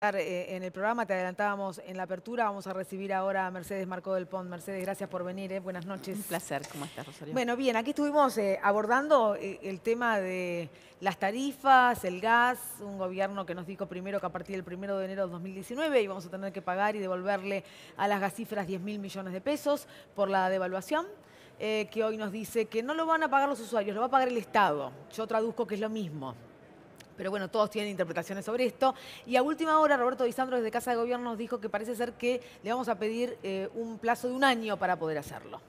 En el programa, te adelantábamos en la apertura, vamos a recibir ahora a Mercedes Marcó del Pont. Mercedes, gracias por venir, buenas noches. Un placer, ¿cómo estás, Rosario? Bueno, bien, aquí estuvimos abordando el tema de las tarifas, el gas, un gobierno que nos dijo primero que a partir del 1 de enero de 2019 íbamos a tener que pagar y devolverle a las gasíferas 10.000 millones de pesos por la devaluación, que hoy nos dice que no lo van a pagar los usuarios, lo va a pagar el Estado. Yo traduzco que es lo mismo. Pero bueno, todos tienen interpretaciones sobre esto. Y a última hora, Roberto Di Sandro desde Casa de Gobierno nos dijo que parece ser que le vamos a pedir un plazo de 1 año para poder hacerlo.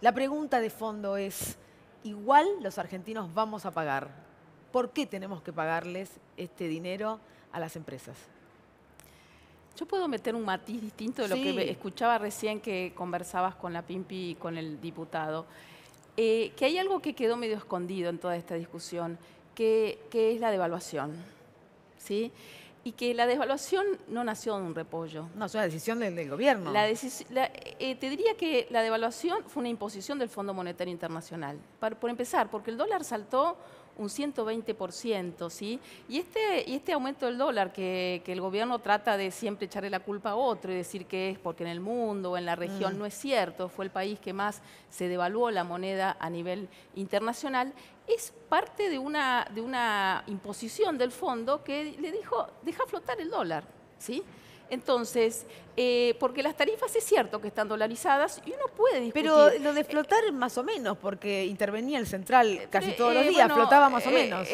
La pregunta de fondo es, igual los argentinos vamos a pagar. ¿Por qué tenemos que pagarles este dinero a las empresas? Yo puedo meter un matiz distinto de lo que escuchaba recién que conversabas con la Pimpi y con el diputado. Que hay algo que quedó medio escondido en toda esta discusión, que es la devaluación, ¿sí? Y que la devaluación no nació de un repollo. No, es una decisión del gobierno. Te diría que la devaluación fue una imposición del Fondo Monetario Internacional. Por empezar, porque el dólar saltó un 120%, ¿sí? Y este aumento del dólar que el gobierno trata de siempre echarle la culpa a otro y decir que es porque en el mundo o en la región no es cierto, fue el país que más se devaluó la moneda a nivel internacional, es parte de una imposición del fondo que le dijo, deja flotar el dólar, ¿sí? Entonces, porque las tarifas es cierto que están dolarizadas y uno puede discutir. Pero lo de flotar más o menos, porque intervenía el central casi todos los días, flotaba más o menos.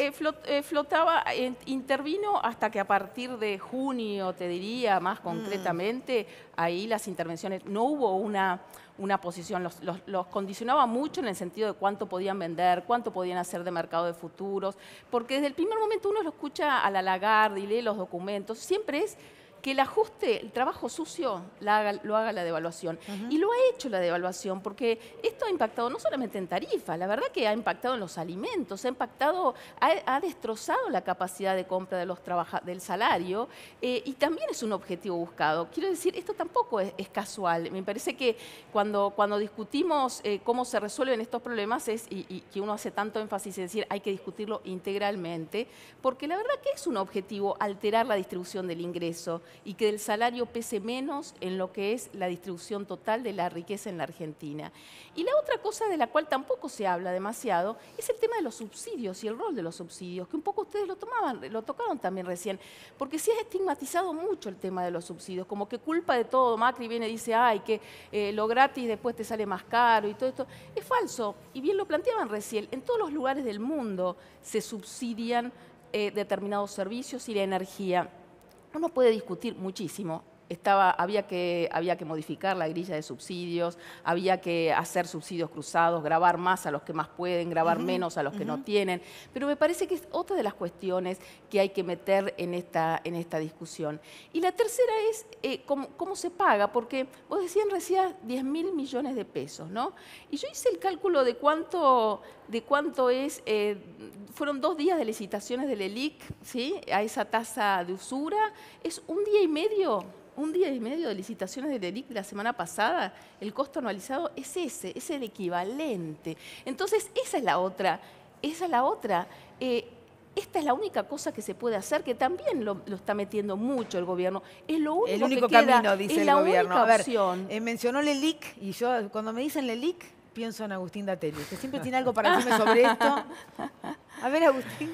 Intervino hasta que a partir de junio, te diría más concretamente, ahí las intervenciones, no hubo una posición, los condicionaba mucho en el sentido de cuánto podían vender, cuánto podían hacer de mercado de futuros, porque desde el primer momento uno lo escucha a la Lagarde y lee los documentos, siempre es que el ajuste, el trabajo sucio, lo haga la devaluación. Y lo ha hecho la devaluación, porque esto ha impactado no solamente en tarifas, la verdad que ha impactado en los alimentos, ha destrozado la capacidad de compra de del salario, y también es un objetivo buscado. Quiero decir, esto tampoco es casual. Me parece que cuando discutimos cómo se resuelven estos problemas y que uno hace tanto énfasis en decir hay que discutirlo integralmente, porque la verdad que es un objetivo alterar la distribución del ingreso y que el salario pese menos en lo que es la distribución total de la riqueza en la Argentina. Y la otra cosa de la cual tampoco se habla demasiado es el tema de los subsidios y el rol de los subsidios, que un poco ustedes lo tocaron también recién, porque se ha estigmatizado mucho el tema de los subsidios, como que culpa de todo. Macri viene y dice, ay, que lo gratis después te sale más caro y todo esto. Es falso, y bien lo planteaban recién, en todos los lugares del mundo se subsidian determinados servicios y la energía. Uno puede discutir muchísimo. Había que modificar la grilla de subsidios, había que hacer subsidios cruzados, gravar más a los que más pueden, gravar menos a los que no tienen. Pero me parece que es otra de las cuestiones que hay que meter en esta discusión. Y la tercera es cómo se paga, porque vos decían recién 10.000 millones de pesos, ¿no? Y yo hice el cálculo de cuánto es, fueron 2 días de licitaciones del ELIC, ¿sí? A esa tasa de usura, es un día y medio de licitaciones del ELIC de la semana pasada. El costo anualizado es es el equivalente. Entonces, esa es la otra. Esta es la única cosa que se puede hacer, que también lo está metiendo mucho el gobierno. Es lo único, el único que queda, camino, dice el gobierno. A ver, mencionó el ELIC, y yo cuando me dicen el ELIC, pienso en Agustín Datelli, que siempre tiene algo para decirme sobre esto. A ver, Agustín.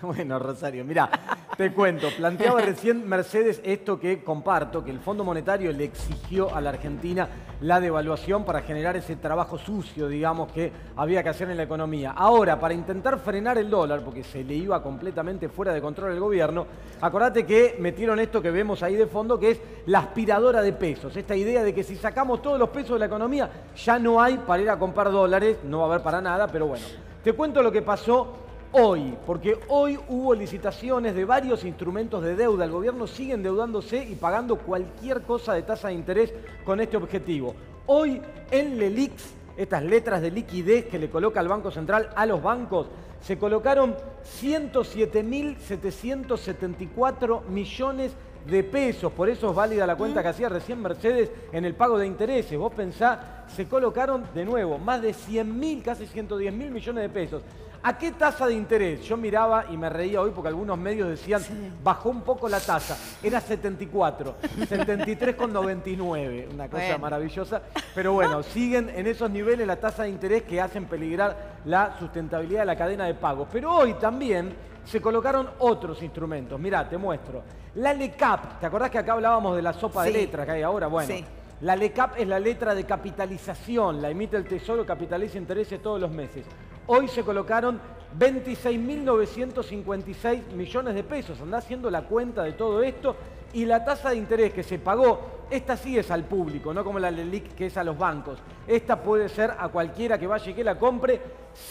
Bueno, Rosario, mira, te cuento. Planteaba recién Mercedes esto que comparto, que el Fondo Monetario le exigió a la Argentina la devaluación para generar ese trabajo sucio, digamos, que había que hacer en la economía. Ahora, para intentar frenar el dólar, porque se le iba completamente fuera de control el gobierno, acordate que metieron esto que vemos ahí de fondo, que es la aspiradora de pesos. Esta idea de que si sacamos todos los pesos de la economía, ya no hay para ir a comprar dólares, no va a haber para nada, pero bueno. Te cuento lo que pasó hoy, porque hoy hubo licitaciones de varios instrumentos de deuda. El gobierno sigue endeudándose y pagando cualquier cosa de tasa de interés con este objetivo. Hoy en LELIQs, estas letras de liquidez que le coloca el Banco Central a los bancos, se colocaron 107.774 millones de pesos. Por eso es válida la cuenta que hacía recién Mercedes en el pago de intereses. Vos pensá, se colocaron de nuevo más de 100.000, casi 110.000 millones de pesos. ¿A qué tasa de interés? Yo miraba y me reía hoy porque algunos medios decían, bajó un poco la tasa. Era 74, 73,99, una cosa maravillosa. Pero bueno, siguen en esos niveles la tasa de interés que hacen peligrar la sustentabilidad de la cadena de pagos. Pero hoy también se colocaron otros instrumentos. Mirá, te muestro. La LECAP, ¿te acordás que acá hablábamos de la sopa de letras que hay ahora? Bueno, la LECAP es la letra de capitalización, la emite el Tesoro, capitaliza intereses todos los meses. Hoy se colocaron 26.956 millones de pesos. Andá haciendo la cuenta de todo esto. Y la tasa de interés que se pagó, esta sí es al público, no como la LELIQ que es a los bancos. Esta puede ser a cualquiera que vaya y que la compre,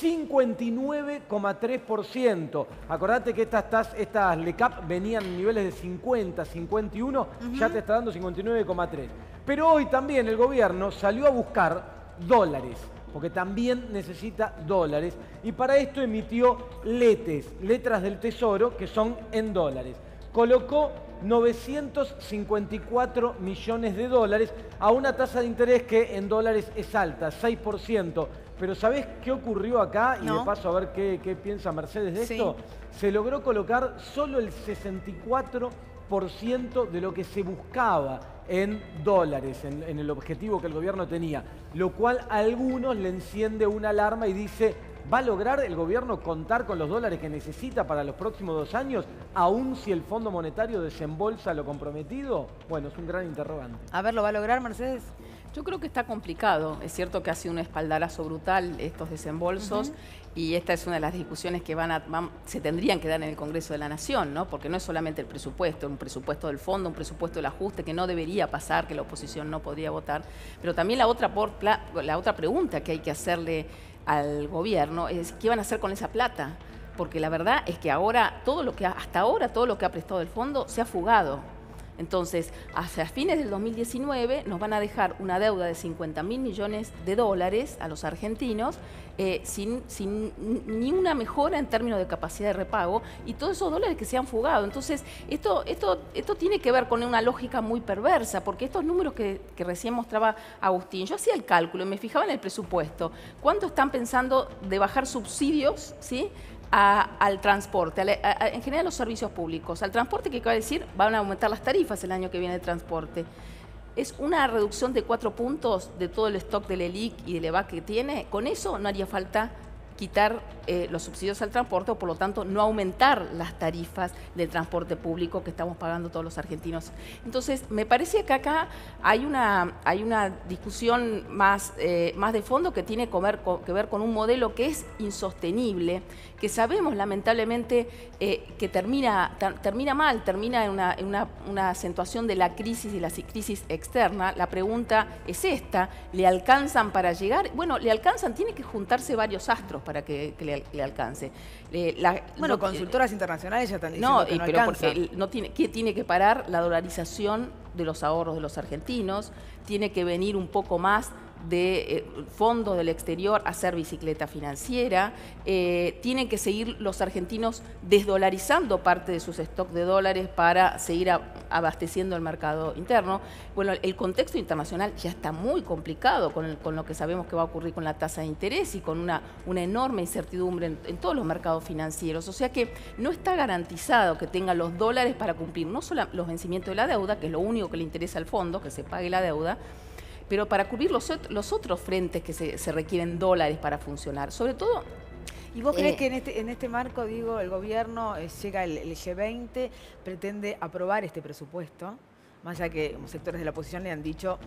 59,3%. Acordate que estas LECAP venían en niveles de 50, 51, ya te está dando 59,3%. Pero hoy también el gobierno salió a buscar dólares, porque también necesita dólares, y para esto emitió letras del Tesoro, que son en dólares. Colocó 954 millones de dólares a una tasa de interés que en dólares es alta, 6%. Pero ¿sabés qué ocurrió acá? Y de paso a ver qué piensa Mercedes de esto. Se logró colocar solo el 64% de lo que se buscaba en dólares, en el objetivo que el gobierno tenía, lo cual a algunos le enciende una alarma y dice, ¿va a lograr el gobierno contar con los dólares que necesita para los próximos 2 años, aun si el Fondo Monetario desembolsa lo comprometido? Bueno, es un gran interrogante. A ver, ¿lo va a lograr, Mercedes? Yo creo que está complicado. Es cierto que ha sido un espaldarazo brutal estos desembolsos y esta es una de las discusiones que se tendrían que dar en el Congreso de la Nación, ¿no? Porque no es solamente el presupuesto, un presupuesto del fondo, un presupuesto del ajuste que no debería pasar, que la oposición no podría votar, pero también la otra pregunta que hay que hacerle al gobierno es ¿qué van a hacer con esa plata? Porque la verdad es que hasta ahora todo lo que ha prestado el fondo se ha fugado. Entonces, hacia fines del 2019 nos van a dejar una deuda de 50.000 millones de dólares a los argentinos sin ni una mejora en términos de capacidad de repago y todos esos dólares que se han fugado. Entonces, esto tiene que ver con una lógica muy perversa, porque estos números que recién mostraba Agustín, yo hacía el cálculo y me fijaba en el presupuesto. ¿Cuánto están pensando de bajar subsidios, ¿sí?, al transporte, en general los servicios públicos? Al transporte, ¿qué va a decir? Van a aumentar las tarifas el año que viene de transporte. Es una reducción de 4 puntos de todo el stock del ELIC y del EVAC que tiene. Con eso no haría falta quitar los subsidios al transporte o por lo tanto no aumentar las tarifas del transporte público que estamos pagando todos los argentinos. Entonces me parece que acá hay una discusión más de fondo que tiene que ver con un modelo que es insostenible, que sabemos lamentablemente que termina mal, termina en una acentuación de la crisis y la crisis externa. La pregunta es esta, ¿le alcanzan para llegar? Bueno, le alcanzan, tiene que juntarse varios astros para que le alcance. Consultoras internacionales ya están diciendo que no alcanza. ¿Qué tiene que parar? La dolarización de los ahorros de los argentinos, tiene que venir un poco más de fondos del exterior a hacer bicicleta financiera, tienen que seguir los argentinos desdolarizando parte de sus stocks de dólares para seguir abasteciendo el mercado interno. Bueno, el contexto internacional ya está muy complicado con lo que sabemos que va a ocurrir con la tasa de interés y con una enorme incertidumbre en todos los mercados financieros. O sea que no está garantizado que tenga los dólares para cumplir no solo los vencimientos de la deuda, que es lo único que le interesa al fondo, que se pague la deuda, pero para cubrir los otros frentes que se requieren dólares para funcionar. Sobre todo... ¿Y vos crees que en este marco, digo, el gobierno llega el G20, pretende aprobar este presupuesto, más allá que sectores de la oposición le han dicho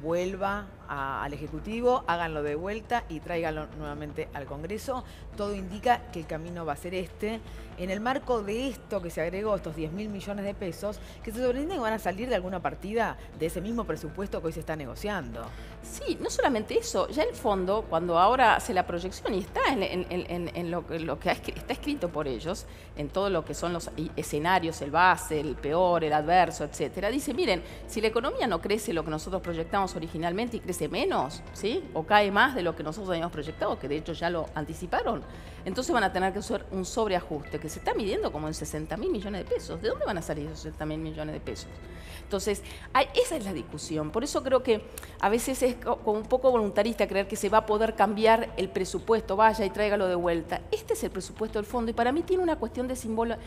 vuelva al Ejecutivo, háganlo de vuelta y tráiganlo nuevamente al Congreso? Todo indica que el camino va a ser este. En el marco de esto que se agregó, estos 10.000 millones de pesos, que se sobreentiende que van a salir de alguna partida de ese mismo presupuesto que hoy se está negociando. Sí, no solamente eso, ya el fondo, cuando ahora hace la proyección y está en lo que está escrito por ellos, en todo lo que son los escenarios, el base, el peor, el adverso, etcétera, dice, miren, si la economía no crece lo que nosotros proyectamos originalmente y crece crece menos, ¿sí? O cae más de lo que nosotros habíamos proyectado, que de hecho ya lo anticiparon. Entonces van a tener que hacer un sobreajuste que se está midiendo como en 60.000 millones de pesos. ¿De dónde van a salir esos 60.000 millones de pesos? Entonces, esa es la discusión. Por eso creo que a veces es como un poco voluntarista creer que se va a poder cambiar el presupuesto, vaya y tráigalo de vuelta. Este es el presupuesto del fondo y para mí tiene una cuestión de simbología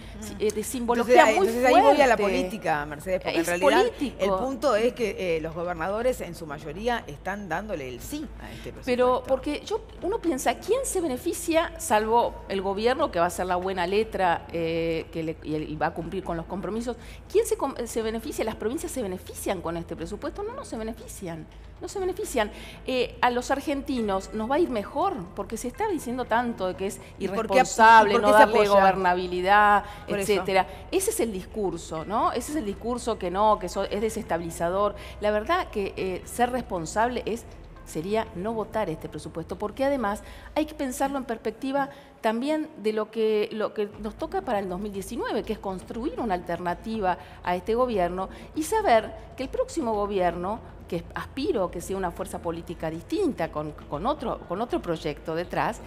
muy fuerte. Ahí voy a la política, Mercedes, porque en realidad político. el punto es que los gobernadores en su mayoría están dándole el sí a este presupuesto. Pero porque uno piensa, ¿quién se beneficia, salvo el gobierno, que va a hacer la buena letra y va a cumplir con los compromisos? ¿Quién se beneficia? Las provincias se benefician con este presupuesto. No se benefician. No se benefician. A los argentinos nos va a ir mejor, porque se está diciendo tanto de que es irresponsable, no darle gobernabilidad, etcétera. Ese es el discurso, ¿no? Ese es el discurso que es desestabilizador. La verdad que ser responsable sería no votar este presupuesto, porque además hay que pensarlo en perspectiva también de lo que nos toca para el 2019, que es construir una alternativa a este gobierno y saber que el próximo gobierno, que aspiro que sea una fuerza política distinta, con otro proyecto detrás,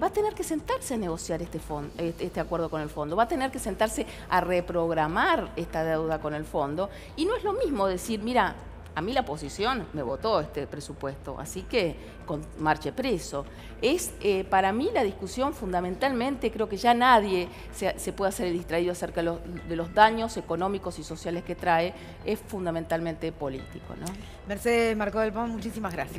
va a tener que sentarse a negociar este acuerdo con el fondo, va a tener que sentarse a reprogramar esta deuda con el fondo, y no es lo mismo decir, mira, a mí la oposición me votó este presupuesto, así que marche preso. Para mí la discusión fundamentalmente, creo que ya nadie se puede hacer el distraído acerca de los daños económicos y sociales que trae, es fundamentalmente político, ¿no? Mercedes Marcó del Pon, muchísimas gracias.